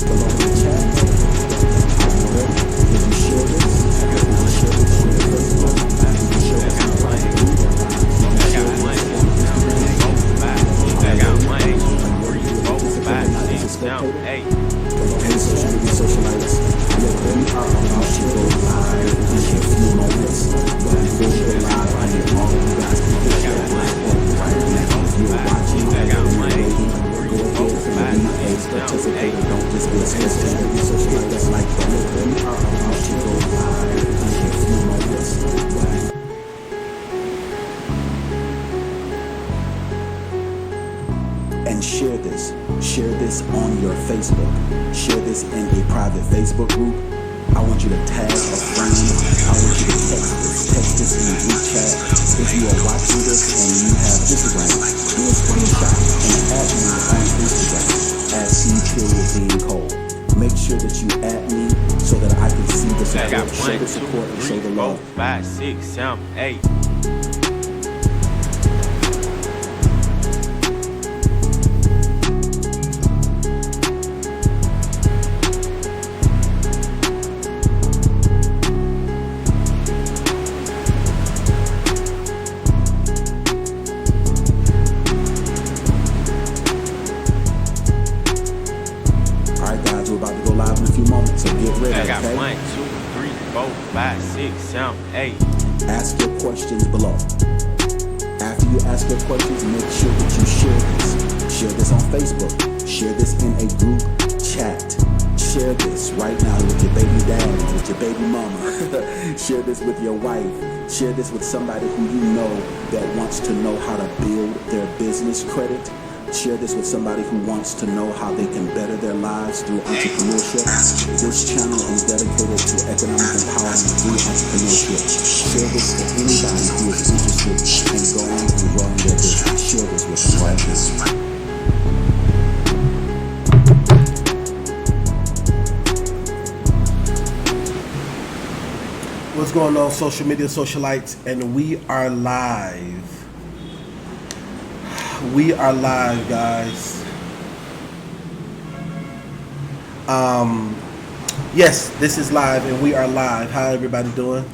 below in the chat. Are you ready? Did you share this? Did you share this on your Facebook? Did you share this on your private group? Did you share this on Instagram? Are you ready to participate not as a spectator? Hey, social media socialites, look, we are about to go live in a few moments. But before we go live, I need all of you guys to hit that like button right now. If you're watching and you're waiting, go ahead and be a participator. Don't just be a spectator. So hit that like button. We are about to go live in a few moments. And share this. Share this on your Facebook. Share this in a private Facebook group. I want you to tag a friend. I want you to text this in a group chat. If you are watching this and you have Instagram, do a screenshot and add me on Instagram at E.DeanCole. Make sure that you add me so that I can see the support, show the support, and show the love. 5, 6, 7, 8. We're about to go live in a few moments, so get ready. I got okay? 1, 2, 3, 4, 5, 6, 7, 8. Ask your questions below. After you ask your questions, make sure that you share this. Share this on Facebook. Share this in a group chat. Share this right now with your baby dad, with your baby mama. Share this with your wife. Share this with somebody who you know that wants to know how to build their business credit. Share this with somebody who wants to know how they can better their lives through entrepreneurship. This channel is dedicated to economic empowerment through entrepreneurship. Share this to anybody who is interested in going and growing their business. Share this with them right now. What's going on, social media socialites? And we are live. We are live, guys. Yes, this is live and we are live. How everybody doing?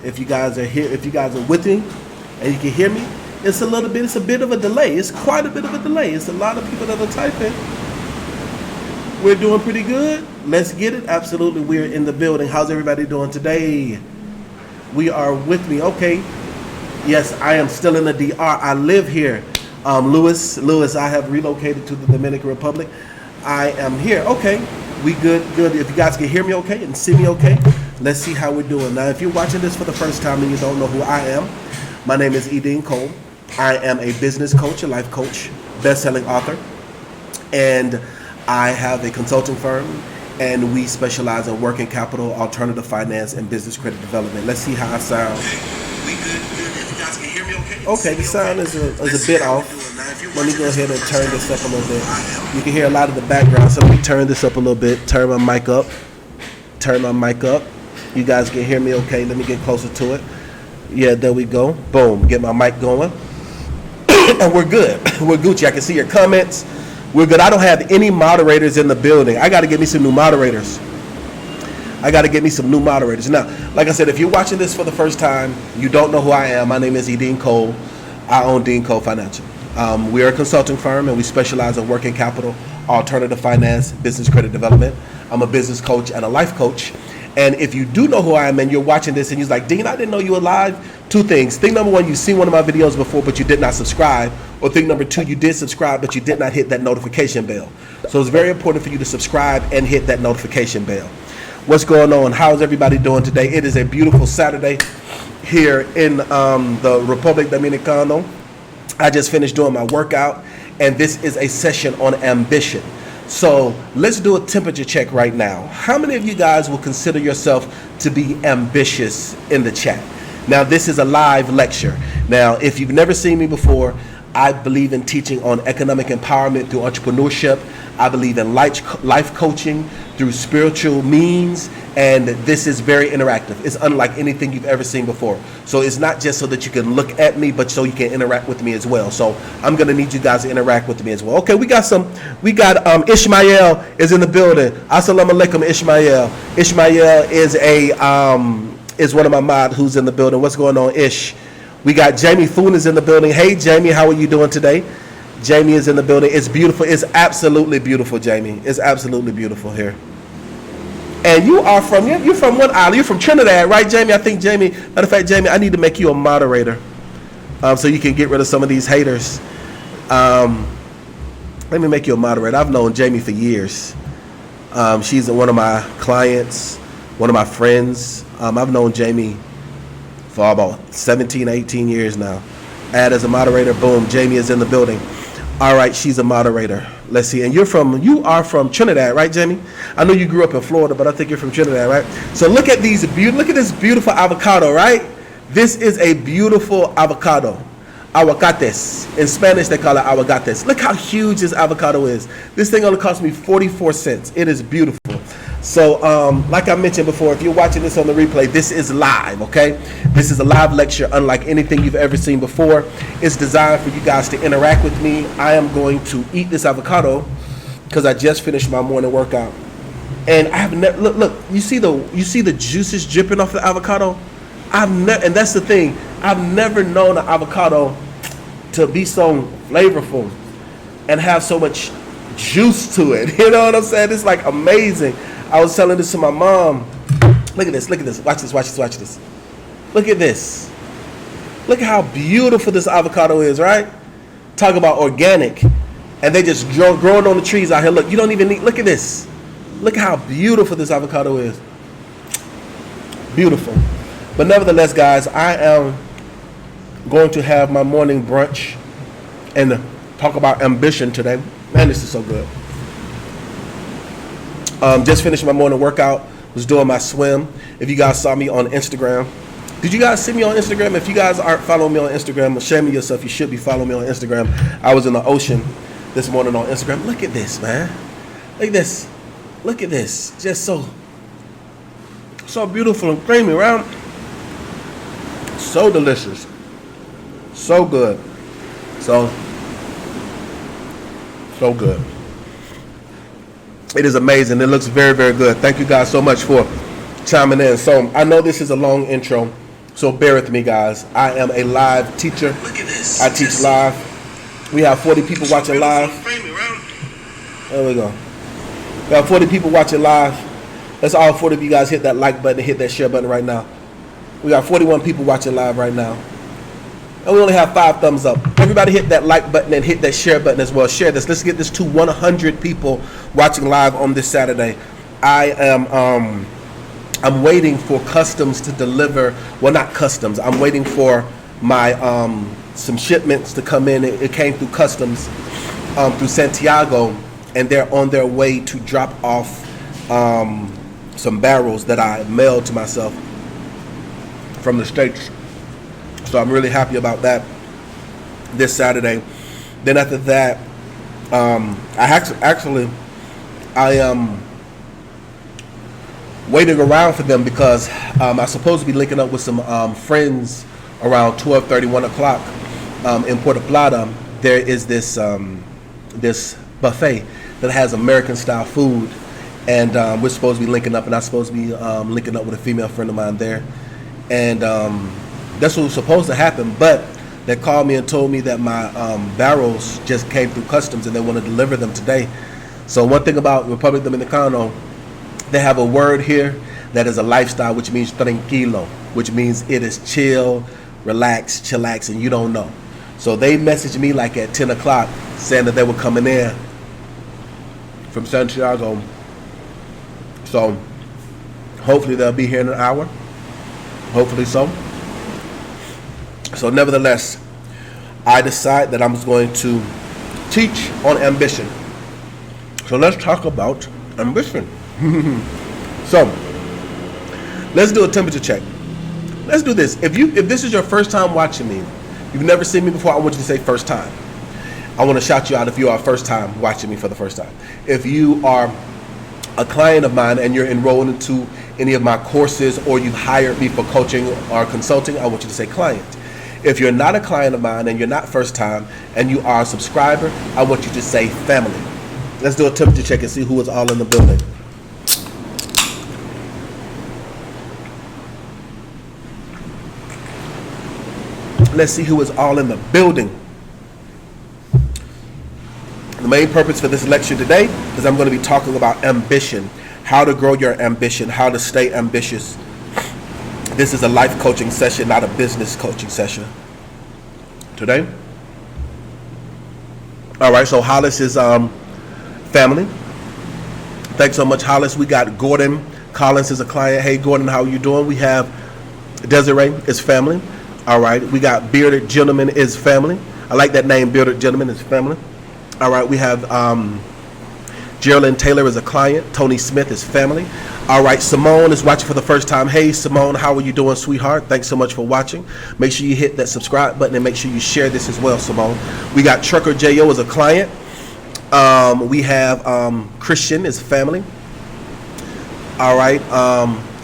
If you guys are here, if you guys are with me and you can hear me, it's a bit of a delay. It's quite a bit of a delay. It's a lot of people that are typing. We're doing pretty good. Let's get it. Absolutely, we're in the building. How's everybody doing today? We are with me. Okay. Yes, I am still in the DR. I live here. Lewis, I have relocated to the Dominican Republic. I am here. Okay, we good. If you guys can hear me okay and see me okay, let's see how we're doing. Now, if you're watching this for the first time and you don't know who I am, my name is E.DeanCole. I am a business coach, a life coach, best-selling author, and I have a consulting firm, and we specialize in working capital, alternative finance, and business credit development. Let's see how I sound. We good. If you guys can hear me okay. Okay, the sound is a bit off. Let me go ahead and turn this up a little bit. You can hear a lot of the background, so let me turn this up a little bit. Turn my mic up. You guys can hear me okay. Let me get closer to it. Yeah, there we go. Boom. Get my mic going. And we're good. We're Gucci. I can see your comments. We're good. I don't have any moderators in the building. I got to get me some new moderators. Now, like I said, if you're watching this for the first time, you don't know who I am. My name is E.DeanCole. I own DeanCole Financial. We are a consulting firm, and we specialize in working capital, alternative finance, business credit development. I'm a business coach and a life coach. And if you do know who I am and you're watching this and you're like, Dean, I didn't know you were live. Two things. Thing number one, you've seen one of my videos before, but you did not subscribe. Or thing number two, you did subscribe, but you did not hit that notification bell. So it's very important for you to subscribe and hit that notification bell. What's going on? How's everybody doing today? It is a beautiful Saturday here in the Republic Dominicana. I just finished doing my workout, and this is a session on ambition. So let's do a temperature check right now. How many of you guys will consider yourself to be ambitious in the chat? Now, this is a live lecture. Now, if you've never seen me before, I believe in teaching on economic empowerment through entrepreneurship. I believe in life coaching through spiritual means, and this is very interactive. It's unlike anything you've ever seen before. So it's not just so that you can look at me, but so you can interact with me as well. So I'm gonna need you guys to interact with me as well. Okay, we got Ishmael is in the building. Assalamu alaikum, Ishmael. Ishmael is one of my mods who's in the building. What's going on, Ish? We got Jamie Foon is in the building. Hey Jamie, how are you doing today? Jamie is in the building. It's beautiful. It's absolutely beautiful, Jamie. It's absolutely beautiful here. And you're from what island? You're from Trinidad, right, Jamie? I think Jamie, matter of fact, Jamie, I need to make you a moderator so you can get rid of some of these haters. Let me make you a moderator. I've known Jamie for years. She's one of my clients, one of my friends. I've known Jamie for about 17, 18 years now. Add as a moderator, boom, Jamie is in the building. All right, she's a moderator. Let's see. And you are from Trinidad, right, Jamie? I know you grew up in Florida, but I think you're from Trinidad, right? So look at this beautiful avocado, right? This is a beautiful avocado. Aguacates. In Spanish, they call it aguacates. Look how huge this avocado is. This thing only cost me 44 cents. It is beautiful. So, like I mentioned before, if you're watching this on the replay, this is live, okay? This is a live lecture unlike anything you've ever seen before. It's designed for you guys to interact with me. I am going to eat this avocado because I just finished my morning workout. And I have never, look, you see the juices dripping off the avocado? And that's the thing. I've never known an avocado to be so flavorful and have so much juice to it. You know what I'm saying? It's like amazing. I was telling this to my mom. Look at this. Watch this. Look at this. Look at how beautiful this avocado is, right? Talk about organic. And they just growing on the trees out here. Look, you don't even need, look at this. Look at how beautiful this avocado is. Beautiful. But nevertheless, guys, I am going to have my morning brunch and talk about ambition today. Man, this is so good. Just finished my morning workout. Was doing my swim. If you guys saw me on Instagram, did you guys see me on Instagram? If you guys aren't following me on Instagram, shame of yourself. You should be following me on Instagram. I was in the ocean this morning on Instagram. Look at this, man. Look at this. Look at this. Just so beautiful and creamy, right? So delicious. So good. So good. It is amazing. It looks very, very good. Thank you guys so much for chiming in. So I know this is a long intro, so bear with me, guys. I am a live teacher. Look at this. I teach live. We have 40 people watching live. There we go. We have 40 people watching live. Let's all 40 of you guys hit that like button and hit that share button right now. We got 41 people watching live right now. And we only have 5 thumbs up. Everybody hit that like button and hit that share button as well. Share this. Let's get this to 100 people watching live on this Saturday. I'm waiting for customs to deliver. Well, not customs. I'm waiting for my some shipments to come in. It came through customs through Santiago, and they're on their way to drop off some barrels that I mailed to myself from the States. So I'm really happy about that this Saturday. Then after that, I am waiting around for them because I'm supposed to be linking up with some friends around 12:30, 1 o'clock in Puerto Plata. There is this buffet that has American style food, and we're supposed to be linking up, and I'm supposed to be linking up with a female friend of mine there, and that's what was supposed to happen, but they called me and told me that my barrels just came through customs and they want to deliver them today. So one thing about Republic Dominicano, they have a word here that is a lifestyle, which means tranquilo, which means it is chill, relax, chillax, and you don't know. So they messaged me like at 10 o'clock saying that they were coming in from Santiago. So hopefully they'll be here in an hour. Hopefully so. So nevertheless, I decide that I'm going to teach on ambition. So let's talk about ambition. So let's do a temperature check. Let's do this. If this is your first time watching me, you've never seen me before, I want you to say first time. I want to shout you out if you are first time watching me for the first time. If you are a client of mine and you're enrolled into any of my courses, or you've hired me for coaching or consulting, I want you to say client. If you're not a client of mine and you're not first time and you are a subscriber, I want you to say family. Let's do a temperature check and see who is all in the building. Let's see who is all in the building. The main purpose for this lecture today is I'm going to be talking about ambition, how to grow your ambition, how to stay ambitious. This is a life coaching session, not a business coaching session today. All right, so Hollis is family. Thanks so much, Hollis. We got Gordon Collins is a client. Hey, Gordon, how are you doing? We have Desiree is family. All right, we got Bearded Gentleman is family. I like that name, Bearded Gentleman is family. All right, we have Geraldine Taylor is a client. Tony Smith is family. All right, Simone is watching for the first time. Hey, Simone, how are you doing, sweetheart? Thanks so much for watching. Make sure you hit that subscribe button and make sure you share this as well, Simone. We got Trucker J.O. as a client. We have Christian is family. All right,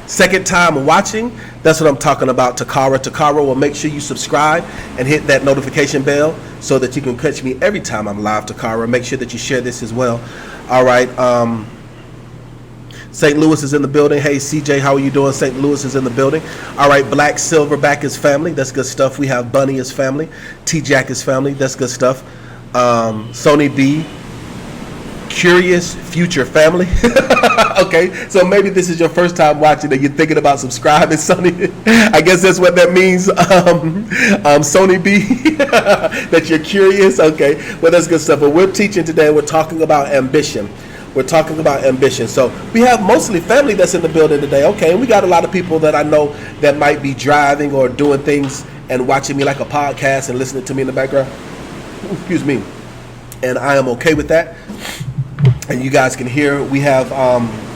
second time watching, that's what I'm talking about, Takara. Takara, will make sure you subscribe and hit that notification bell so that you can catch me every time I'm live, Takara. Make sure that you share this as well. All right, St. Louis is in the building. Hey, CJ, how are you doing? St. Louis is in the building. All right, Black Silverback is family. That's good stuff. We have Bunny is family. T-Jack is family. That's good stuff. Sony B, Curious Future family. Okay, so maybe this is your first time watching and you're thinking about subscribing, Sony. I guess that's what that means. Sony B, that you're curious. Okay, well, that's good stuff. But we're teaching today, we're talking about ambition. We're talking about ambition. So we have mostly family that's in the building today. Okay, and we got a lot of people that I know that might be driving or doing things and watching me like a podcast and listening to me in the background. Excuse me. And I am okay with that. And you guys can hear, we have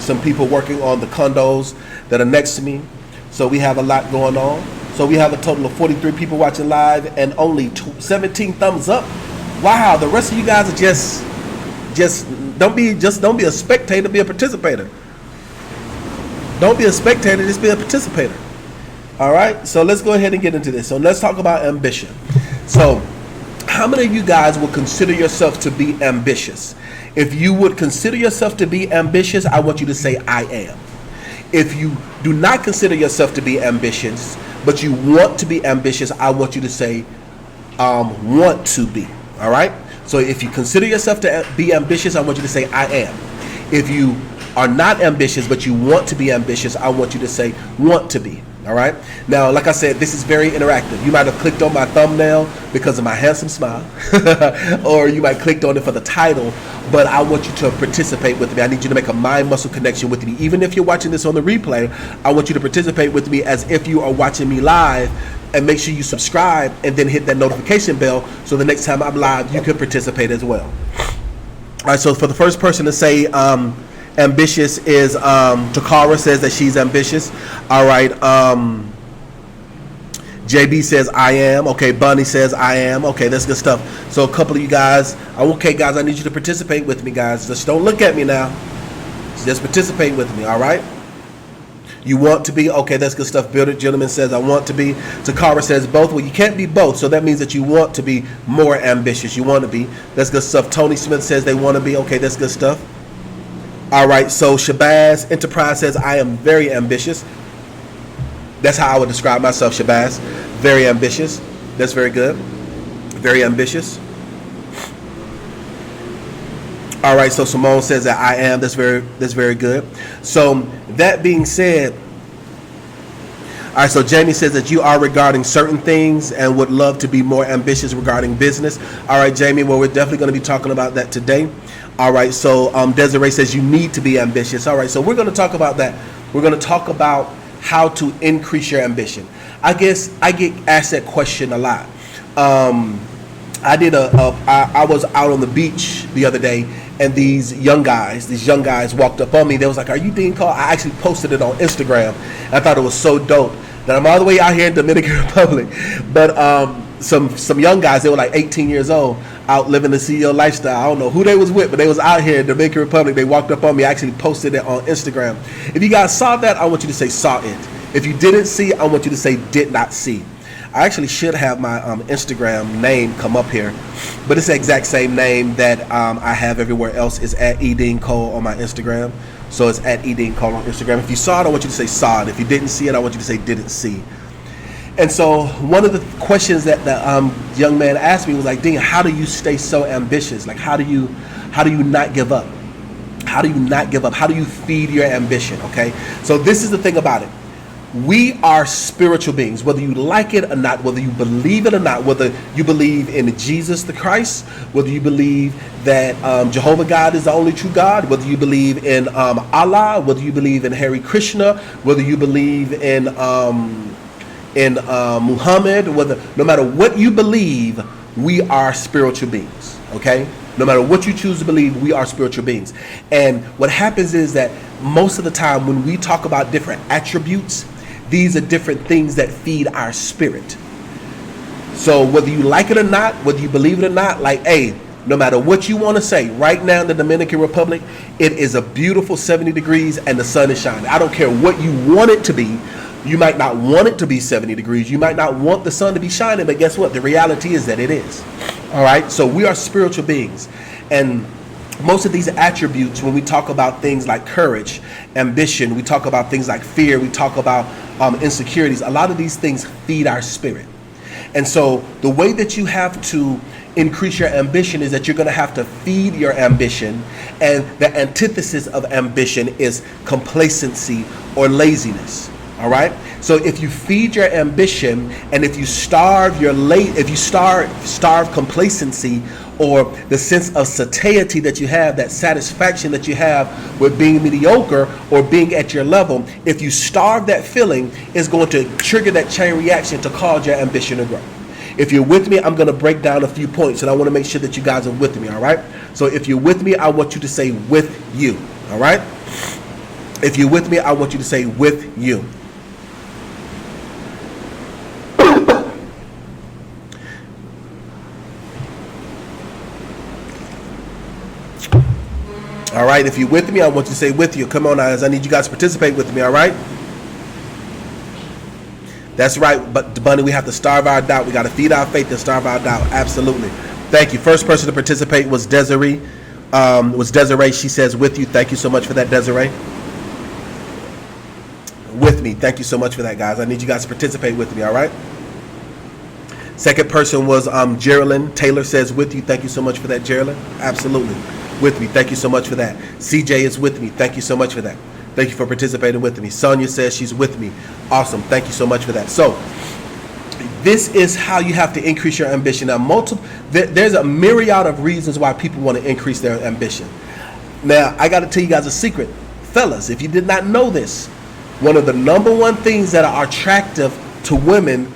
some people working on the condos that are next to me. So we have a lot going on. So we have a total of 43 people watching live and only 17 thumbs up. Wow, the rest of you guys are just don't be a spectator, be a participator. Don't be a spectator, just be a participator. All right, so let's go ahead and get into this. So let's talk about ambition. So how many of you guys will consider yourself to be ambitious? If you would consider yourself to be ambitious, I want you to say, I am. If you do not consider yourself to be ambitious, but you want to be ambitious, I want you to say, want to be. All right? So if you consider yourself to be ambitious, I want you to say, I am. If you are not ambitious, but you want to be ambitious, I want you to say, want to be. All right. Now, like I said, this is very interactive. You might have clicked on my thumbnail because of my handsome smile, or you might clicked on it for the title, but I want you to participate with me. I need you to make a mind muscle connection with me. Even if you're watching this on the replay, I want you to participate with me as if you are watching me live, and make sure you subscribe and then hit that notification bell so the next time I'm live, you can participate as well. All right. So for the first person to say, ambitious is Takara says that she's ambitious. All right. JB says I am. Okay. Bunny says I am. Okay, that's good stuff. So a couple of you guys. Okay, guys, I need you to participate with me, guys. Just don't look at me now. Just participate with me. All right. You want to be. Okay, that's good stuff. Bearded Gentleman says I want to be. Takara says both. Well, you can't be both. So that means that you want to be more ambitious. You want to be. That's good stuff. Tony Smith says they want to be. Okay, that's good stuff. All right, so Shabazz Enterprise says, I am very ambitious. That's how I would describe myself, Shabazz. Very ambitious. That's very good. Very ambitious. All right, so Simone says that I am. That's very good. So that being said, all right, so Jamie says that you are regarding certain things and would love to be more ambitious regarding business. All right, Jamie, well, we're definitely going to be talking about that today. All right, so Desiree says you need to be ambitious. All right, so we're going to talk about that. We're going to talk about how to increase your ambition. I guess I get asked that question a lot. I was out on the beach the other day, and these young guys walked up on me. They was like, "Are you DeanCole?" I actually posted it on Instagram. I thought it was so dope that I'm all the way out here in Dominican Republic. But some young guys, they were like 18 years old. out living the CEO lifestyle. I don't know who they was with, but they was out here in the Dominican Republic. They walked up on me. I actually posted it on Instagram. If you guys saw that, I want you to say saw it. If you didn't see, I want you to say did not see. I actually should have my Instagram name come up here, but it's the exact same name that I have everywhere else. It's at E.DeanCole on my Instagram. So it's at E.DeanCole on Instagram. If you saw it, I want you to say saw it. If you didn't see it, I want you to say didn't see. And so one of the questions that the young man asked me was like, Dean, how do you stay so ambitious? Like, how do you not give up? How do you not give up? How do you feed your ambition? Okay. So this is the thing about it. We are spiritual beings, whether you like it or not, whether you believe it or not, whether you believe in Jesus the Christ, whether you believe that Jehovah God is the only true God, whether you believe in Allah, whether you believe in Hare Krishna, whether you believe in Muhammad, no matter what you believe, we are spiritual beings, okay? No matter what you choose to believe, we are spiritual beings. And what happens is that most of the time when we talk about different attributes, these are different things that feed our spirit. So whether you like it or not, whether you believe it or not, like, hey, no matter what you want to say, right now in the Dominican Republic, it is a beautiful 70 degrees and the sun is shining. I don't care what you want it to be. You might not want it to be 70 degrees. You might not want the sun to be shining, but guess what? The reality is that it is. All right. So we are spiritual beings. And most of these attributes, when we talk about things like courage, ambition, we talk about things like fear, we talk about insecurities, a lot of these things feed our spirit. And so the way that you have to increase your ambition is that you're going to have to feed your ambition. And the antithesis of ambition is complacency or laziness. All right. So if you feed your ambition and if you starve starve complacency or the sense of satiety that you have, that satisfaction that you have with being mediocre or being at your level, if you starve that feeling, it's going to trigger that chain reaction to cause your ambition to grow. If you're with me, I'm going to break down a few points and I want to make sure that you guys are with me. All right. So if you're with me, I want you to say with you. All right. If you're with me, I want you to say with you. All right, if you're with me, I want you to say with you. Come on, guys. I need you guys to participate with me, all right? That's right, but Bunny, we have to starve our doubt. We got to feed our faith and starve our doubt. Absolutely. Thank you. First person to participate was Desiree. She says with you. Thank you so much for that, Desiree. With me. Thank you so much for that, guys. I need you guys to participate with me, all right? Second person was Geraldine. Taylor says with you. Thank you so much for that, Geraldine. Absolutely. With me. Thank you so much for that. CJ is with me. Thank you so much for that. Thank you for participating with me. Sonia says she's with me. Awesome. Thank you so much for that. So this is how you have to increase your ambition. Now, there's a myriad of reasons why people want to increase their ambition. Now, I got to tell you guys a secret. Fellas, if you did not know this, one of the number one things that are attractive to women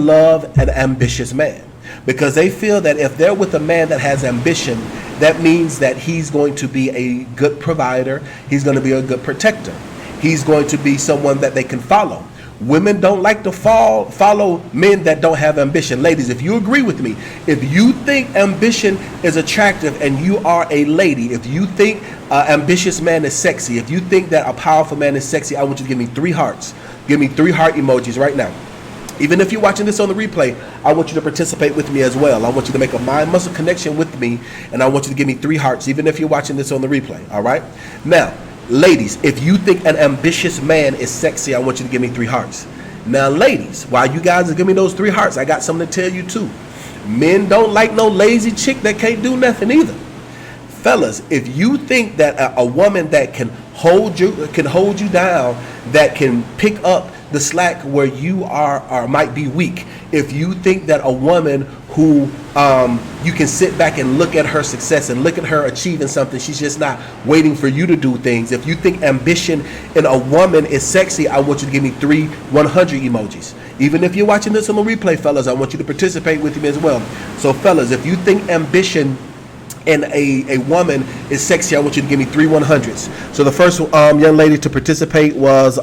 love an ambitious man. Because they feel that if they're with a man that has ambition, that means that he's going to be a good provider. He's going to be a good protector. He's going to be someone that they can follow. Women don't like to follow men that don't have ambition. Ladies, if you agree with me, if you think ambition is attractive and you are a lady, if you think an ambitious man is sexy, if you think that a powerful man is sexy, I want you to give me 3 hearts. Give me 3 heart emojis right now. Even if you're watching this on the replay, I want you to participate with me as well. I want you to make a mind-muscle connection with me, and I want you to give me 3 hearts, even if you're watching this on the replay, all right? Now, ladies, if you think an ambitious man is sexy, I want you to give me 3 hearts. Now, ladies, while you guys are giving me those 3 hearts, I got something to tell you too. Men don't like no lazy chick that can't do nothing either. Fellas, if you think that a woman that can hold you down, that can pick up the slack where you are or might be weak, if you think that a woman who you can sit back and look at her success and look at her achieving something, she's just not waiting for you to do things. If you think ambition in a woman is sexy, I want you to give me 3 100 emojis. Even if you're watching this on the replay, fellas, I want you to participate with me as well. So fellas, if you think ambition in a woman is sexy, I want you to give me 3 100s. So the first young lady to participate was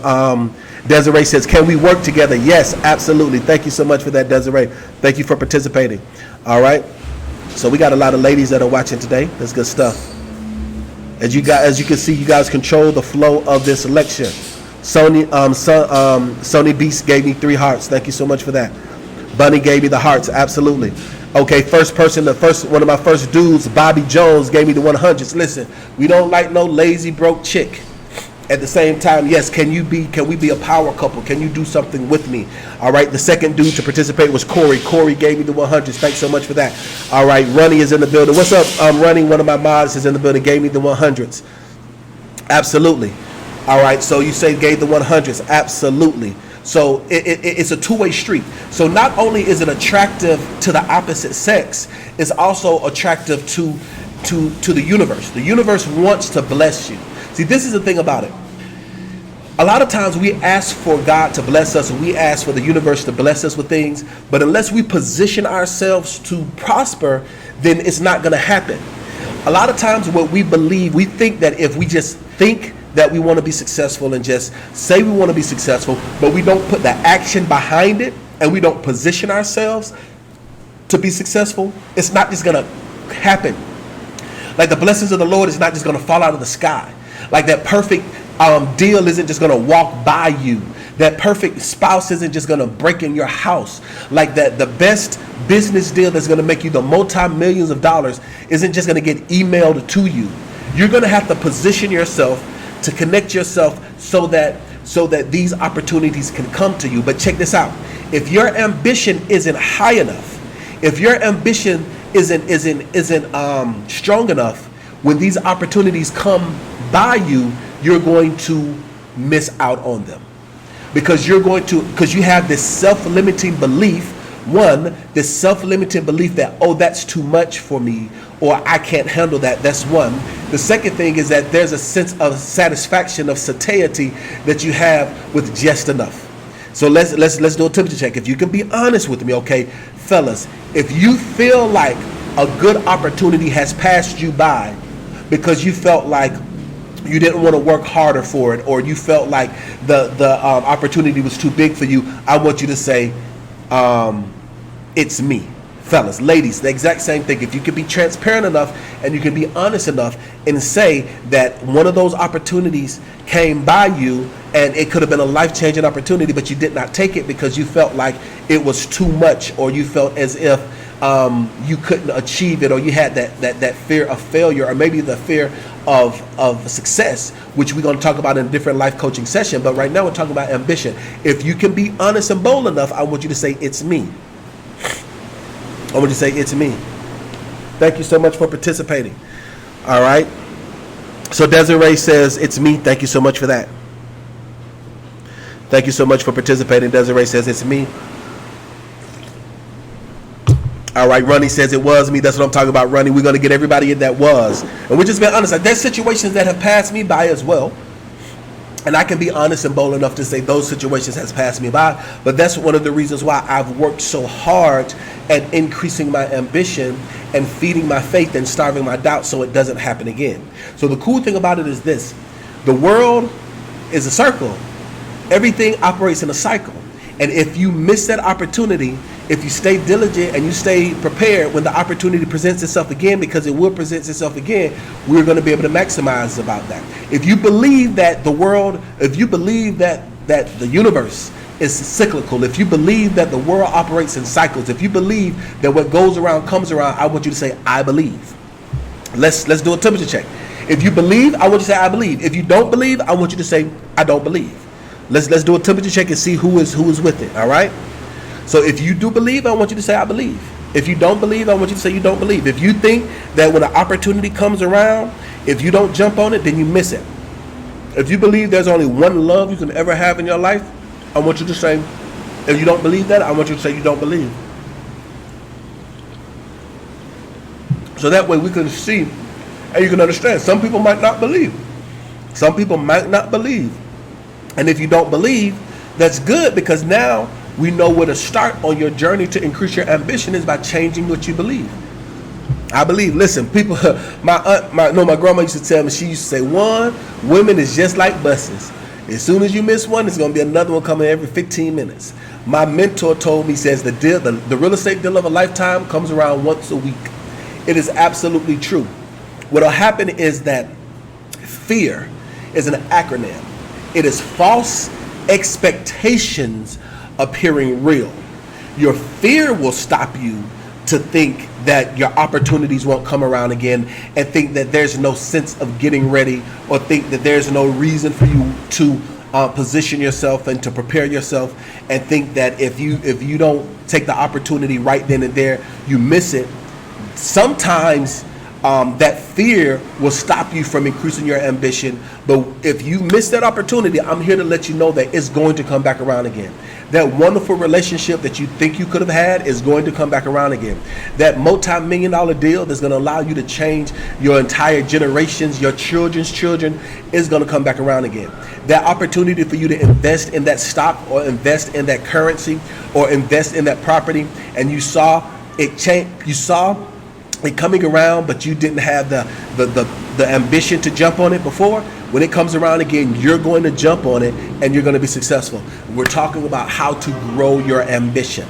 Desiree. Says, can we work together? Yes, absolutely. Thank you so much for that, Desiree. Thank you for participating. All right. So we got a lot of ladies that are watching today. That's good stuff. As you can see, you guys control the flow of this lecture. Sony Beast gave me 3 hearts. Thank you so much for that. Bunny gave me the hearts. Absolutely. Okay, one of my first dudes, Bobby Jones, gave me the 100s. Listen, we don't like no lazy broke chick. At the same time, yes, can we be a power couple? Can you do something with me? All right, the second dude to participate was Corey. Corey gave me the 100s. Thanks so much for that. All right, Runny is in the building. What's up, Runny? One of my mods is in the building, gave me the 100s. Absolutely. All right, so you say gave the 100s. Absolutely. So it's a two-way street. So not only is it attractive to the opposite sex, it's also attractive to the universe. The universe wants to bless you. See, this is the thing about it. A lot of times we ask for God to bless us, and we ask for the universe to bless us with things, but unless we position ourselves to prosper, then it's not going to happen. A lot of times what we believe, we think that if we just think that we want to be successful and just say we want to be successful, but we don't put the action behind it, and we don't position ourselves to be successful, it's not just going to happen. Like the blessings of the Lord is not just going to fall out of the sky. Like that perfect deal isn't just going to walk by you. That perfect spouse isn't just going to break in your house. Like that the best business deal that's going to make you the multi-millions of dollars isn't just going to get emailed to you. You're going to have to position yourself to connect yourself so that these opportunities can come to you. But check this out. If your ambition isn't high enough, if your ambition isn't strong enough, when these opportunities come by you, you're going to miss out on them, because you have this self-limiting belief. This self-limiting belief that, oh, that's too much for me, or I can't handle that. That's one. The second thing is that there's a sense of satisfaction, of satiety that you have with just enough. So let's do a temperature check. If you can be honest with me, okay, fellas, if you feel like a good opportunity has passed you by because you felt like you didn't want to work harder for it, or you felt like the opportunity was too big for you, I want you to say, it's me. Fellas, ladies, the exact same thing. If you can be transparent enough and you can be honest enough and say that one of those opportunities came by you and it could have been a life-changing opportunity, but you did not take it because you felt like it was too much, or you felt as if you couldn't achieve it, or you had that fear of failure, or maybe the fear of success, which we're going to talk about in a different life coaching session. But right now we're talking about ambition. If you can be honest and bold enough, I want you to say, it's me. I want you to say, it's me. Thank you so much for participating. All right. So Desiree says, it's me. Thank you so much for that. Thank you so much for participating. Desiree says, it's me. All right, Ronnie says it was me. That's what I'm talking about, Ronnie. We're going to get everybody in that was. And we're just being honest. Like, there's situations that have passed me by as well. And I can be honest and bold enough to say those situations has passed me by. But that's one of the reasons why I've worked so hard at increasing my ambition and feeding my faith and starving my doubt so it doesn't happen again. So the cool thing about it is this. The world is a circle. Everything operates in a cycle. And if you miss that opportunity, if you stay diligent and you stay prepared when the opportunity presents itself again, because it will present itself again, we're going to be able to maximize about that. If you believe that the world, if you believe that the universe is cyclical, if you believe that the world operates in cycles, if you believe that what goes around comes around, I want you to say, I believe. Let's do a temperature check. If you believe, I want you to say, I believe. If you don't believe, I want you to say, I don't believe. Let's do a temperature check and see who is with it. All right. So if you do believe, I want you to say, I believe. If you don't believe, I want you to say you don't believe. If you think that when an opportunity comes around, if you don't jump on it, then you miss it. If you believe there's only one love you can ever have in your life, I want you to say, if you don't believe that, I want you to say you don't believe. So that way we can see and you can understand. Some people might not believe. Some people might not believe. And if you don't believe, that's good, because now we know where to start on your journey to increase your ambition is by changing what you believe. I believe, listen, people, my grandma used to tell me, she used to say, women is just like buses. As soon as you miss one, there's going to be another one coming every 15 minutes. My mentor told me, says the real estate deal of a lifetime comes around once a week. It is absolutely true. What'll happen is that fear is an acronym. It is false expectations appearing real. Your fear will stop you to think that your opportunities won't come around again, and think that there's no sense of getting ready, or think that there's no reason for you to position yourself and to prepare yourself, and think that if you don't take the opportunity right then and there, you miss it. Sometimes that fear will stop you from increasing your ambition, but if you miss that opportunity, I'm here to let you know that it's going to come back around again. That wonderful relationship that you think you could have had is going to come back around again. That multi-million-dollar deal that's going to allow you to change your entire generations, your children's children, is going to come back around again. That opportunity for you to invest in that stock, or invest in that currency, or invest in that property, and you saw it change, you saw it coming around, but you didn't have the ambition to jump on it before. When it comes around again, you're going to jump on it and you're going to be successful. We're talking about how to grow your ambition.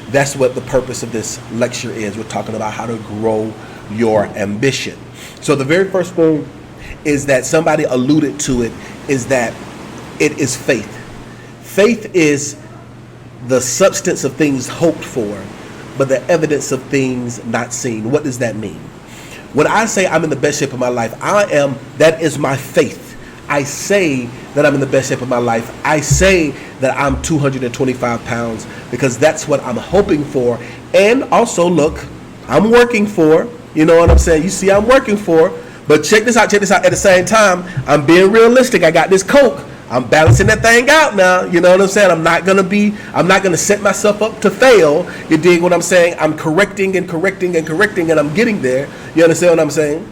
That's what the purpose of this lecture is. We're talking about how to grow your ambition. So the very first thing is that somebody alluded to it, is that it is faith. Faith is the substance of things hoped for, but the evidence of things not seen. What does that mean? When I say I'm in the best shape of my life, that is my faith. I say that I'm in the best shape of my life. I say that I'm 225 pounds because that's what I'm hoping for. And also, look, I'm working for, you know what I'm saying? You see, I'm working for, but check this out. At the same time, I'm being realistic. I got this Coke. I'm balancing that thing out now. You know what I'm saying? I'm not going to set myself up to fail. You dig what I'm saying? I'm correcting and I'm getting there. You understand what I'm saying?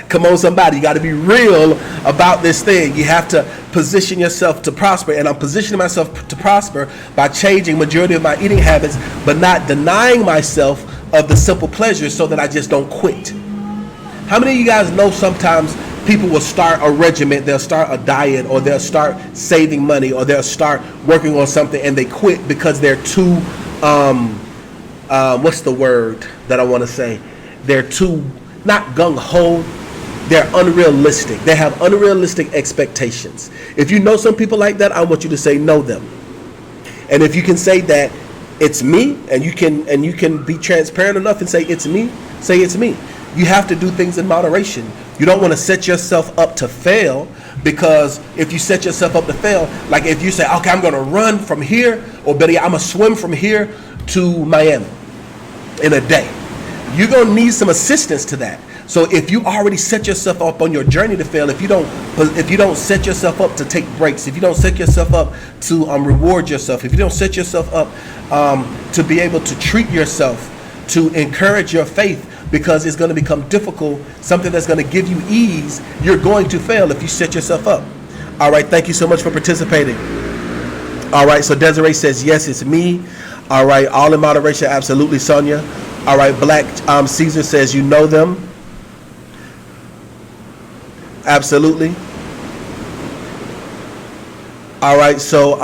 Come on, somebody. You got to be real about this thing. You have to position yourself to prosper. And I'm positioning myself to prosper by changing majority of my eating habits, but not denying myself of the simple pleasures so that I just don't quit. How many of you guys know sometimes people will start a regimen, they'll start a diet, or they'll start saving money, or they'll start working on something, and they quit because they're too, what's the word that I want to say? They're too, not gung-ho, they're unrealistic. They have unrealistic expectations. If you know some people like that, I want you to say know them. And if you can say that it's me, and you can be transparent enough and say it's me, say it's me. You have to do things in moderation. You don't want to set yourself up to fail, because if you set yourself up to fail, like if you say, okay, I'm going to run from here, or better yet, I'm going to swim from here to Miami in a day, you're going to need some assistance to that. So if you already set yourself up on your journey to fail, if you don't set yourself up to take breaks, if you don't set yourself up to reward yourself, if you don't set yourself up to be able to treat yourself, to encourage your faith, because it's going to become difficult, something that's going to give you ease, you're going to fail if you set yourself up. All right, thank you so much for participating. All right, so Desiree says, yes, it's me. All right, all in moderation, absolutely, Sonia. All right, Black Caesar says, you know them. Absolutely. All right, so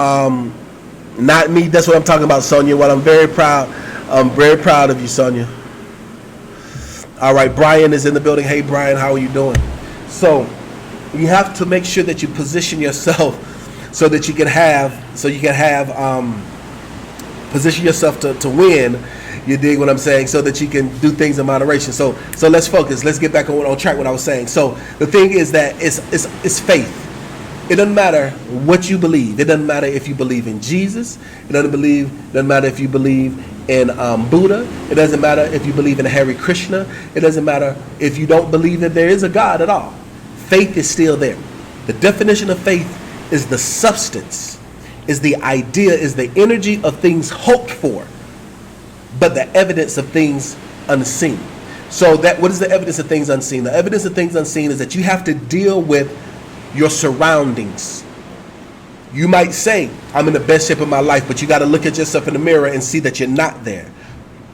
not me, that's what I'm talking about, Sonia. Well, I'm very proud of you, Sonia. All right, Brian is in the building. Hey, Brian, how are you doing? So you have to make sure that you position yourself so that you can have position yourself to win. You dig what I'm saying? So that you can do things in moderation. So let's focus. Let's get back on track what I was saying. So the thing is that it's faith. It doesn't matter what you believe. It doesn't matter if you believe in Jesus. It doesn't matter if you believe in Buddha. It doesn't matter if you believe in Hare Krishna. It doesn't matter if you don't believe that there is a God at all. Faith is still there. The definition of faith is the substance, is the idea, is the energy of things hoped for, but the evidence of things unseen. So what is the evidence of things unseen? The evidence of things unseen is that you have to deal with your surroundings. You might say, I'm in the best shape of my life, but you got to look at yourself in the mirror and see that you're not there.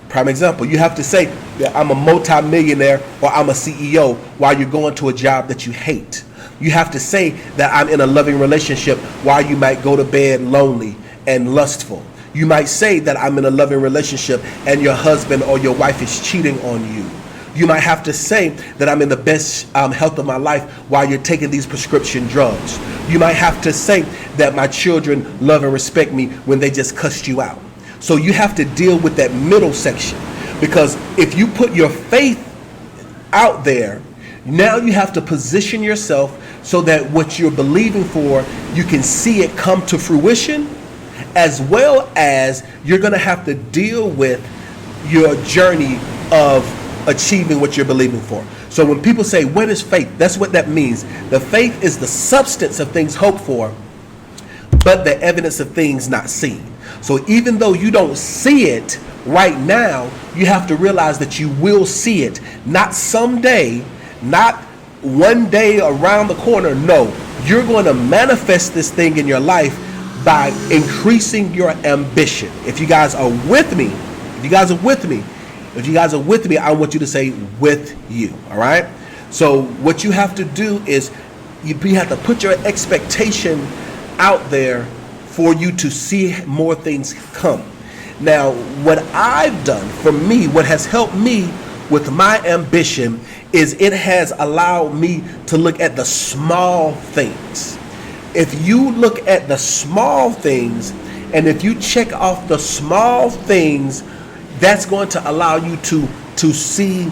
Prime example, you have to say that I'm a multi-millionaire or I'm a CEO while you're going to a job that you hate. You have to say that I'm in a loving relationship while you might go to bed lonely and lustful. You might say that I'm in a loving relationship and your husband or your wife is cheating on you. You might have to say that I'm in the best health of my life while you're taking these prescription drugs. You might have to say that my children love and respect me when they just cussed you out. So you have to deal with that middle section, because if you put your faith out there, now you have to position yourself so that what you're believing for, you can see it come to fruition, as well as you're going to have to deal with your journey of achieving what you're believing for. So when people say, what is faith? That's what that means. The faith is the substance of things hoped for, but the evidence of things not seen. So even though you don't see it right now, you have to realize that you will see it. Not someday, not one day around the corner. No, you're going to manifest this thing in your life by increasing your ambition. If you guys are with me, I want you to say with you. All right. So what you have to do is you have to put your expectation out there for you to see more things come. Now, what I've done for me, what has helped me with my ambition, is it has allowed me to look at the small things. If you look at the small things, and if you check off the small things, that's going to allow you to see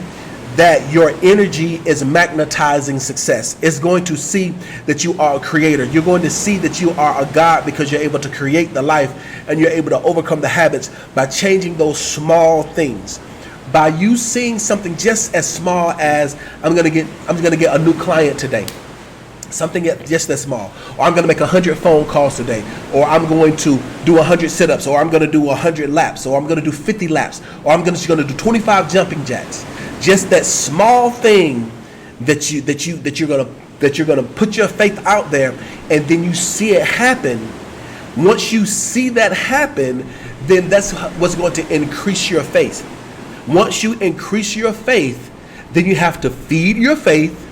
that your energy is magnetizing success. It's going to see that you are a creator. You're going to see that you are a God, because you're able to create the life and you're able to overcome the habits by changing those small things. By you seeing something just as small as I'm gonna get a new client today. Something just that small. Or I'm going to make 100 phone calls today. Or I'm going to do 100 sit-ups. Or I'm going to do 100 laps. Or I'm going to do 50 laps. Or I'm just going to do 25 jumping jacks. Just that small thing that you're going to put your faith out there, and then you see it happen. Once you see that happen, then that's what's going to increase your faith. Once you increase your faith, then you have to feed your faith,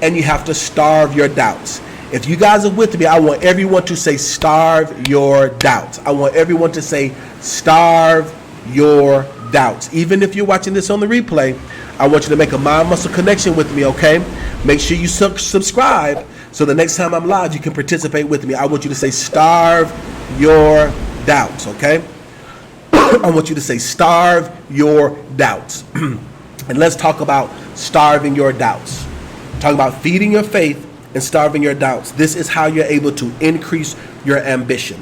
and you have to starve your doubts. If you guys are with me, I want everyone to say starve your doubts. I want everyone to say starve your doubts. Even if you're watching this on the replay, I want you to make a mind muscle connection with me, okay? Make sure you subscribe so the next time I'm live, you can participate with me. I want you to say starve your doubts, okay? I want you to say starve your doubts. And let's talk about starving your doubts. Talking about feeding your faith and starving your doubts. This is how you're able to increase your ambition.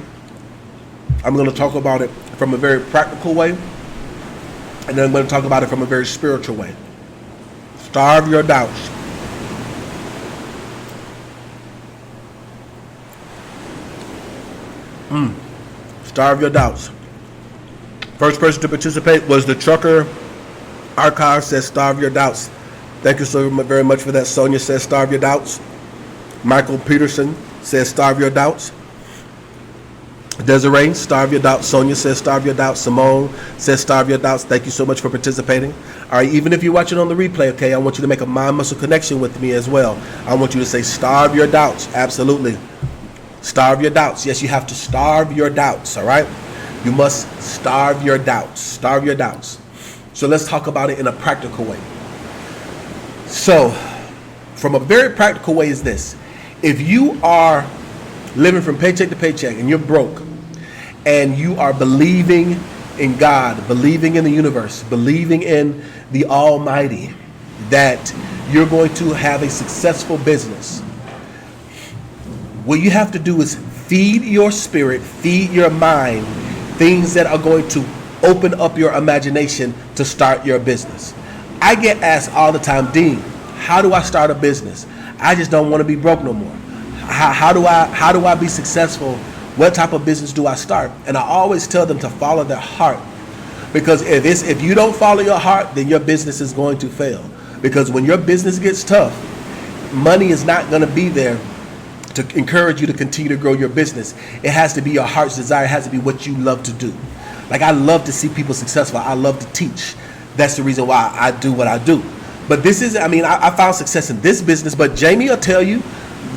I'm going to talk about it from a very practical way, and then I'm going to talk about it from a very spiritual way. Starve your doubts. Starve your doubts. First person to participate was the Trucker Archive. Says starve your doubts. Thank you so very much for that. Sonia says starve your doubts. Michael Peterson says starve your doubts. Desiree, starve your doubts. Sonia says starve your doubts. Simone says starve your doubts. Thank you so much for participating. All right, even if you're watching on the replay, okay, I want you to make a mind muscle connection with me as well. I want you to say starve your doubts. Absolutely. Starve your doubts. Yes, you have to starve your doubts, all right? You must starve your doubts. Starve your doubts. So let's talk about it in a practical way. So, from a very practical way is this. If you are living from paycheck to paycheck and you're broke, and you are believing in God, believing in the universe, believing in the Almighty, that you're going to have a successful business, what you have to do is feed your spirit, feed your mind, things that are going to open up your imagination to start your business. I get asked all the time, Dean, how do I start a business? I just don't want to be broke no more. How do I be successful? What type of business do I start? And I always tell them to follow their heart, because if you don't follow your heart, then your business is going to fail. Because when your business gets tough, money is not going to be there to encourage you to continue to grow your business. It has to be your heart's desire. It has to be what you love to do. Like, I love to see people successful. I love to teach. That's the reason why I do what I do. But this is, I found success in this business. But Jamie will tell you,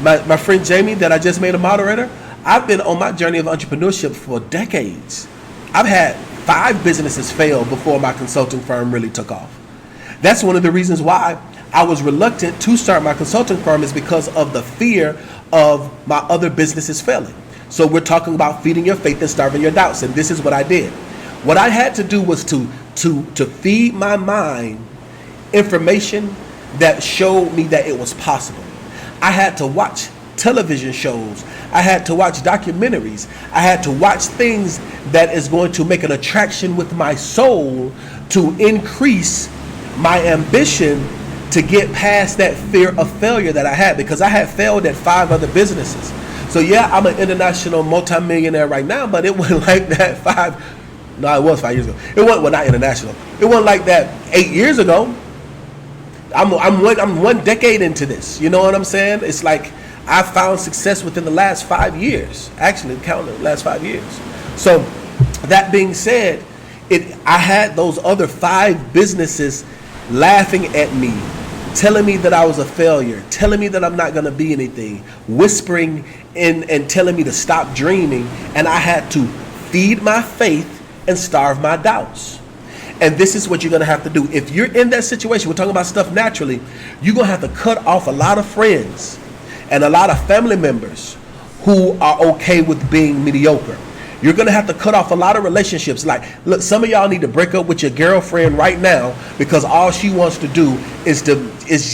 my friend Jamie that I just made a moderator, I've been on my journey of entrepreneurship for decades. I've had 5 businesses fail before my consulting firm really took off. That's one of the reasons why I was reluctant to start my consulting firm, is because of the fear of my other businesses failing. So we're talking about feeding your faith and starving your doubts. And this is what I did. What I had to do was to feed my mind information that showed me that it was possible. I had to watch television shows. I had to watch documentaries. I had to watch things that is going to make an attraction with my soul to increase my ambition to get past that fear of failure that I had, because I had failed at 5 other businesses. So yeah, I'm an international multimillionaire right now, but it wasn't like that it was 5 years ago. It wasn't, well, not international. It wasn't like that 8 years ago. I'm 1 decade into this. You know what I'm saying? It's like I found success within the last 5 years. Actually, counting the last 5 years. So that being said, I had those other 5 businesses laughing at me, telling me that I was a failure, telling me that I'm not going to be anything, whispering and telling me to stop dreaming. And I had to feed my faith and starve my doubts. And this is what you're going to have to do. If you're in that situation, we're talking about stuff naturally, you're going to have to cut off a lot of friends and a lot of family members who are okay with being mediocre. You're going to have to cut off a lot of relationships. Like, look, some of y'all need to break up with your girlfriend right now, because all she wants to do is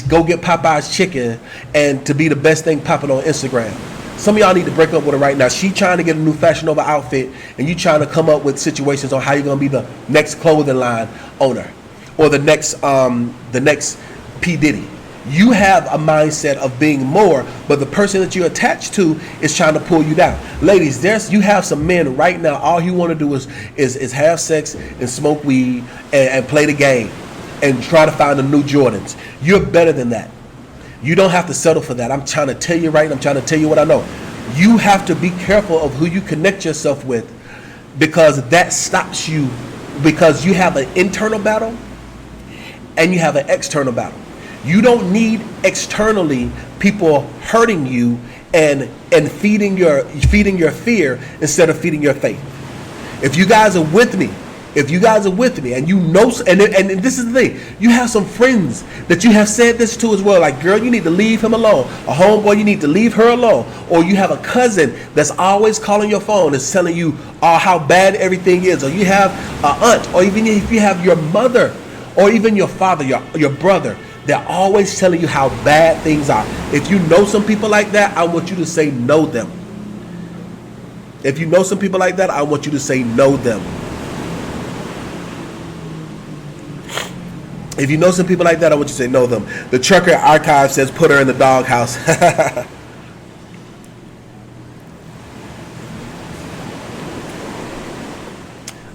go get Popeye's chicken and to be the best thing popping on Instagram. Some of y'all need to break up with her right now. She trying to get a new Fashion Nova outfit, and you trying to come up with situations on how you're going to be the next clothing line owner or the next P. Diddy. You have a mindset of being more, but the person that you're attached to is trying to pull you down. Ladies, you have some men right now, all you want to do is have sex and smoke weed and play the game and try to find the new Jordans. You're better than that. You don't have to settle for that. I'm trying to tell you right, I'm trying to tell you what I know. You have to be careful of who you connect yourself with, because that stops you, because you have an internal battle and you have an external battle. You don't need externally people hurting you and feeding your fear instead of feeding your faith. If you guys are with me, and you know, and this is the thing, you have some friends that you have said this to as well, like, girl, you need to leave him alone. A homeboy, you need to leave her alone. Or you have a cousin that's always calling your phone and telling you how bad everything is. Or you have an aunt, or even if you have your mother, or even your father, your brother, they're always telling you how bad things are. If you know some people like that, I want you to say know them. If you know some people like that, I want you to say know them. If you know some people like that, I want you to say know them. The Trucker Archive says put her in the doghouse.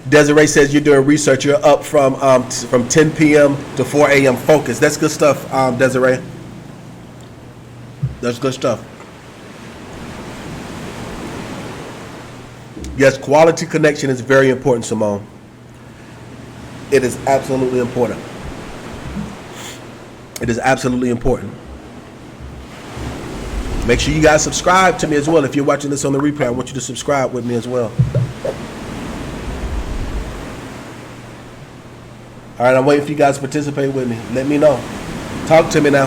Desiree says you're doing research. You're up from 10 p.m. to 4 a.m. Focus. That's good stuff, Desiree. That's good stuff. Yes, quality connection is very important, Simone. It is absolutely important. It is absolutely important. Make sure you guys subscribe to me as well. If you're watching this on the replay, I want you to subscribe with me as well. All right, I'm waiting for you guys to participate with me. Let me know. Talk to me now.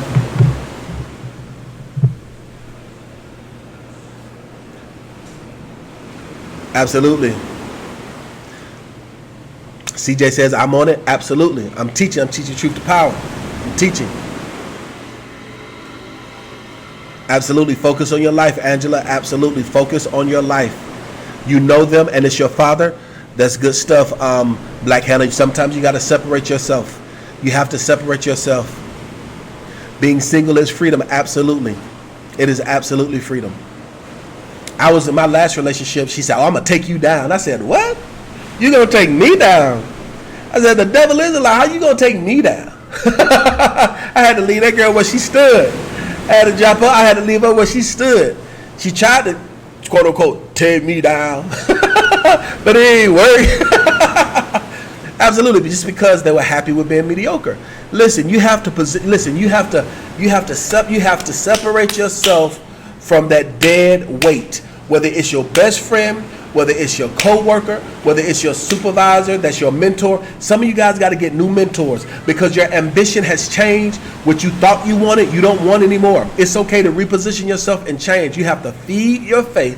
Absolutely. CJ says, I'm on it. Absolutely. I'm teaching truth to power. I'm teaching. Absolutely. Focus on your life, Angela. Absolutely. Focus on your life. You know them, and it's your father. That's good stuff. Black Hannah, sometimes you got to separate yourself. You have to separate yourself. Being single is freedom. Absolutely. It is absolutely freedom. I was in my last relationship. She said, oh, I'm going to take you down. I said, what? You're going to take me down? I said, the devil is a lie. How you going to take me down? I had to leave that girl where she stood. I had to drop her. I had to leave her where she stood. She tried to, quote unquote, take me down. But it ain't work. Absolutely, just because they were happy with being mediocre. Listen, you have to separate yourself from that dead weight. Whether it's your best friend, whether it's your coworker, whether it's your supervisor, that's your mentor. Some of you guys got to get new mentors because your ambition has changed. What you thought you wanted, you don't want anymore. It's okay to reposition yourself and change. You have to feed your faith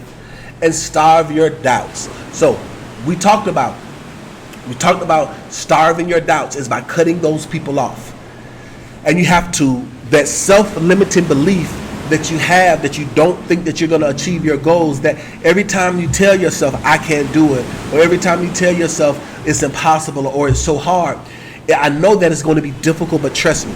and starve your doubts. So we talked about starving your doubts is by cutting those people off. And you have to, that self-limiting belief that you have, that you don't think that you're going to achieve your goals, that every time you tell yourself, I can't do it, or every time you tell yourself it's impossible or it's so hard, I know that it's going to be difficult, but trust me.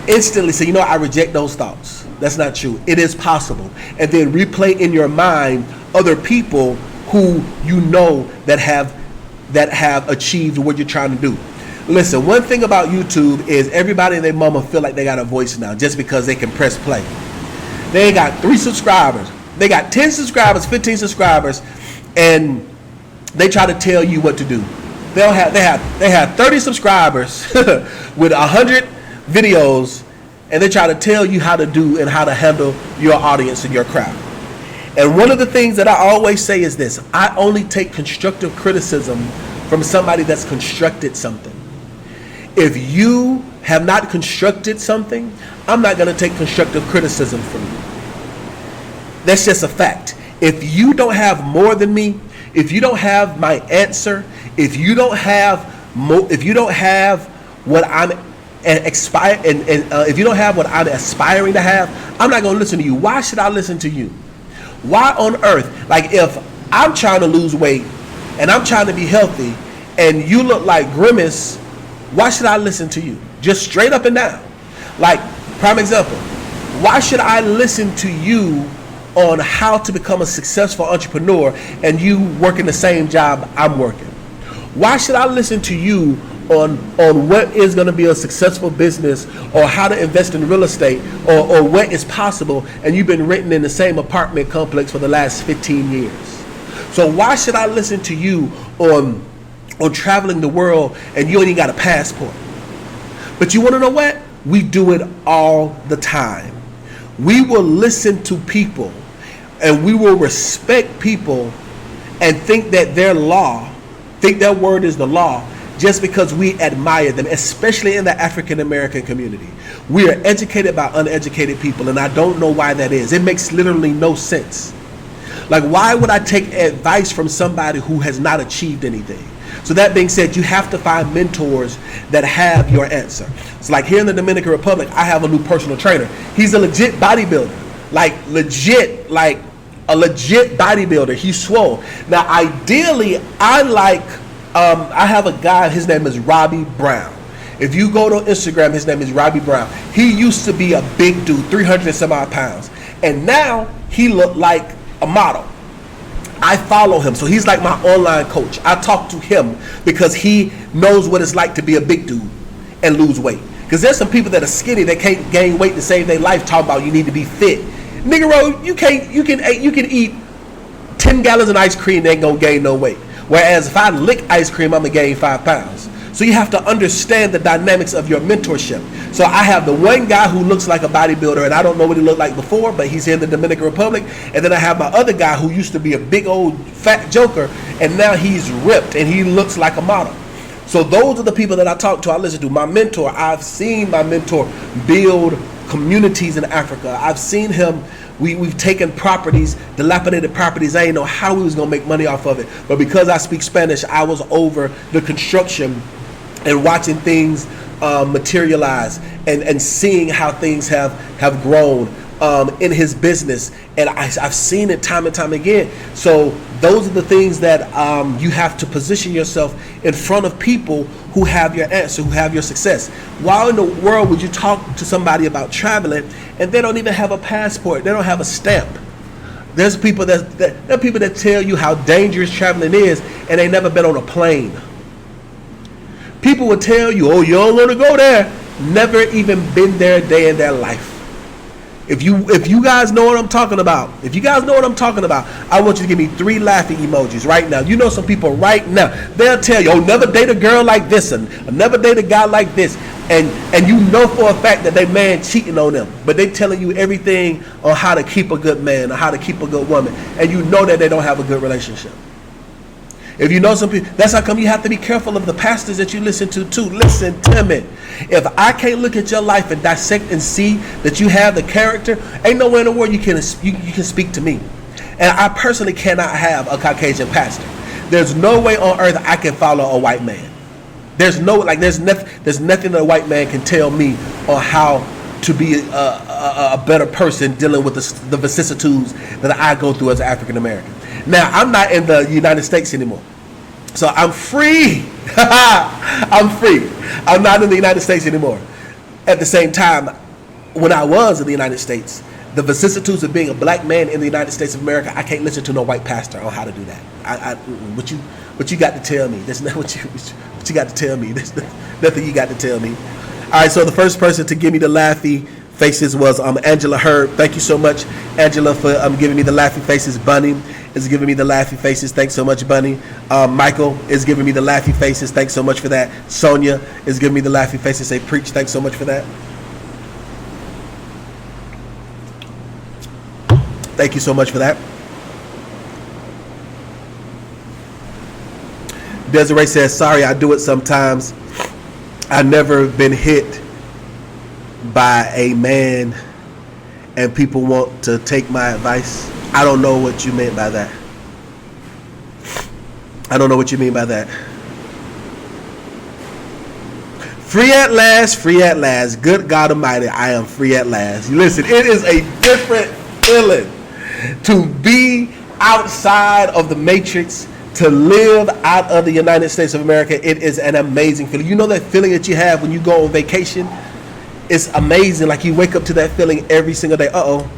Instantly say, I reject those thoughts. That's not true. It is possible. And then replay in your mind other people who you know that have achieved what you're trying to do. Listen, one thing about YouTube is everybody and their mama feel like they got a voice now just because they can press play. They got 3 subscribers. They got 10 subscribers, 15 subscribers, and they try to tell you what to do. They have 30 subscribers with 100 videos, and they try to tell you how to do and how to handle your audience and your crowd. And one of the things that I always say is this: I only take constructive criticism from somebody that's constructed something. If you have not constructed something, I'm not going to take constructive criticism from you. That's just a fact. If you don't have more than me, if you don't have my answer, if you don't have what I'm if you don't have what I'm aspiring to have, I'm not going to listen to you. Why should I listen to you? Why on earth? Like, if I'm trying to lose weight and I'm trying to be healthy and you look like Grimace, why should I listen to you? Just straight up and down. Like, prime example, why should I listen to you on how to become a successful entrepreneur and you working the same job I'm working? Why should I listen to you on what is going to be a successful business, or how to invest in real estate, or what is possible, and you've been renting in the same apartment complex for the last 15 years? So why should I listen to you on traveling the world and you ain't even got a passport? But you want to know what? We do it all the time. We will listen to people and we will respect people and think that their word is the law just because we admire them, especially in the African American community. We are educated by uneducated people, and I don't know why that is. It makes literally no sense. Like, why would I take advice from somebody who has not achieved anything? So that being said, you have to find mentors that have your answer. It's like here in the Dominican Republic, I have a new personal trainer. He's a legit bodybuilder, like a legit bodybuilder. He's swole. Now, ideally, I have a guy, his name is Robbie Brown. If you go to Instagram, his name is Robbie Brown. He used to be a big dude, 300 and some odd pounds. And now he looked like a model. I follow him, so he's like my online coach. I talk to him because he knows what it's like to be a big dude and lose weight. Because there's some people that are skinny that can't gain weight to save their life, talking about you need to be fit. Nigga, you can eat 10 gallons of ice cream, they ain't gonna gain no weight. Whereas if I lick ice cream, I'm gonna gain 5 pounds. So you have to understand the dynamics of your mentorship. So I have the one guy who looks like a bodybuilder, and I don't know what he looked like before, but he's here in the Dominican Republic. And then I have my other guy who used to be a big old fat joker, and now he's ripped and he looks like a model. So those are the people that I talk to, I listen to. My mentor, I've seen my mentor build communities in Africa. I've seen him. We've taken properties, dilapidated properties. I didn't know how we was gonna make money off of it, but because I speak Spanish, I was over the construction and watching things materialize and seeing how things have grown in his business. And I've seen it time and time again. So those are the things that you have to position yourself in front of people who have your answer, who have your success. Why in the world would you talk to somebody about traveling and they don't even have a passport? They don't have a stamp. There's people there are people that tell you how dangerous traveling is and they never been on a plane. People will tell you, oh, you don't want to go there. Never even been there a day in their life. If you guys know what I'm talking about, I want you to give me 3 laughing emojis right now. You know some people right now, they'll tell you, oh, never date a girl like this and never date a guy like this. And you know for a fact that they man cheating on them, but they telling you everything on how to keep a good man or how to keep a good woman, and you know that they don't have a good relationship. If you know some people, that's how come you have to be careful of the pastors that you listen to too. Listen to me. If I can't look at your life and dissect and see that you have the character, ain't nowhere in the world you can speak to me. And I personally cannot have a Caucasian pastor. There's no way on earth I can follow a white man. There's nothing that a white man can tell me on how to be a better person dealing with the vicissitudes that I go through as an African American. Now, I'm not in the United States anymore, so I'm free. I'm free. I'm not in the United States anymore. At the same time, when I was in the United States, the vicissitudes of being a black man in the United States of America, I can't listen to no white pastor on how to do that. What you got to tell me? That's not what you got to tell me. There's nothing you got to tell me. All right, so the first person to give me the laughy faces was Angela Herb. Thank you so much, Angela, for giving me the laughy faces. Bunny is giving me the laughy faces. Thanks so much, Bunny. Michael is giving me the laughy faces. Thanks so much for that. Sonia is giving me the laughy faces. Say preach. Thanks so much for that. Thank you so much for that. Desiree says, sorry, I do it sometimes. I've never been hit by a man and people want to take my advice. I don't know what you meant by that. I don't know what you mean by that. Free at last, free at last. Good God Almighty, I am free at last. Listen, it is a different feeling to be outside of the matrix, to live out of the United States of America. It is an amazing feeling. You know that feeling that you have when you go on vacation? It's amazing. Like you wake up to that feeling every single day. Uh-oh.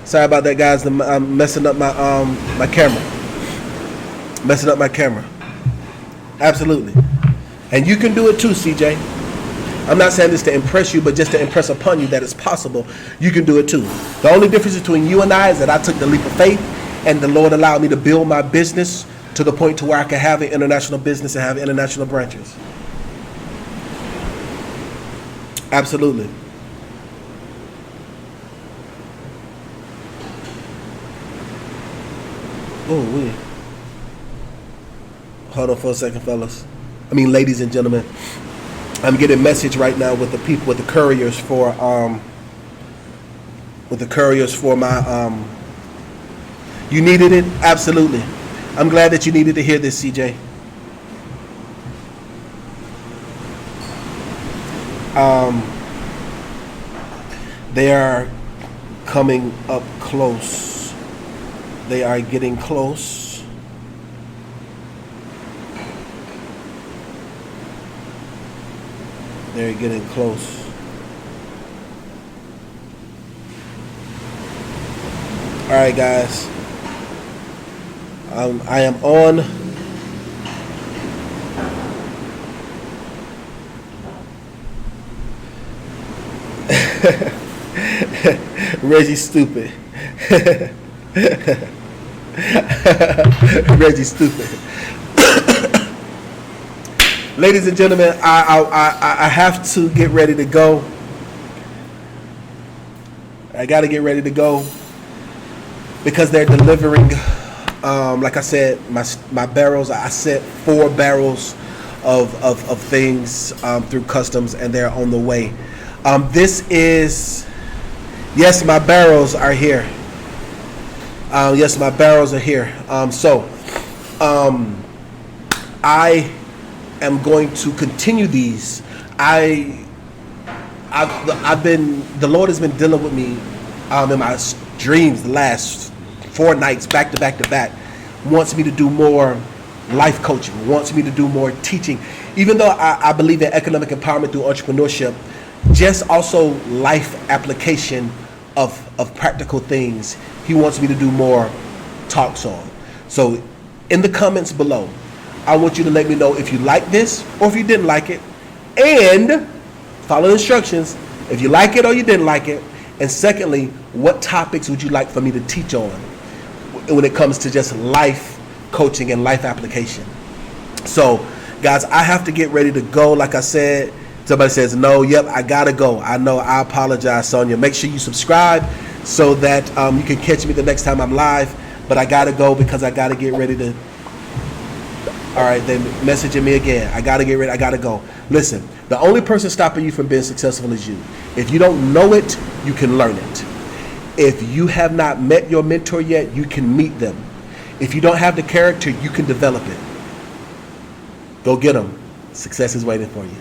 Sorry about that, guys. I'm messing up my camera. Messing up my camera. Absolutely. And you can do it too, CJ. I'm not saying this to impress you, but just to impress upon you that it's possible. You can do it too. The only difference between you and I is that I took the leap of faith, and the Lord allowed me to build my business to the point to where I can have an international business and have international branches. Absolutely. Oh, hold on for a second, fellas. Ladies and gentlemen. I'm getting a message right now with the people, with the couriers for my you needed it? Absolutely. I'm glad that you needed to hear this, CJ. They are coming up close. They are getting close. They're getting close. All right, guys. I am on. Reggie stupid. Reggie stupid. Ladies and gentlemen, I have to get ready to go. I got to get ready to go because they're delivering. Like I said, my barrels. I sent 4 barrels of things through customs, and they're on the way. This is, yes, my barrels are here. Yes, my barrels are here. I am going to continue these. The Lord has been dealing with me in my dreams the last 4 nights back to back to back. Wants me to do more life coaching, wants me to do more teaching. Even though I believe in economic empowerment through entrepreneurship, just also life application of practical things. He wants me to do more talks on. So in the comments below, I want you to let me know if you like this or if you didn't like it, and follow the instructions if you like it or you didn't like it, And secondly, what topics would you like for me to teach on when it comes to just life coaching and life application? So, guys, I have to get ready to go. Like I said, somebody says, no, yep, I got to go. I know, I apologize, Sonia. Make sure you subscribe so that you can catch me the next time I'm live. But I got to go because I got to get ready to. All right, then messaging me again. I got to get ready. I got to go. Listen, the only person stopping you from being successful is you. If you don't know it, you can learn it. If you have not met your mentor yet, you can meet them. If you don't have the character, you can develop it. Go get them. Success is waiting for you.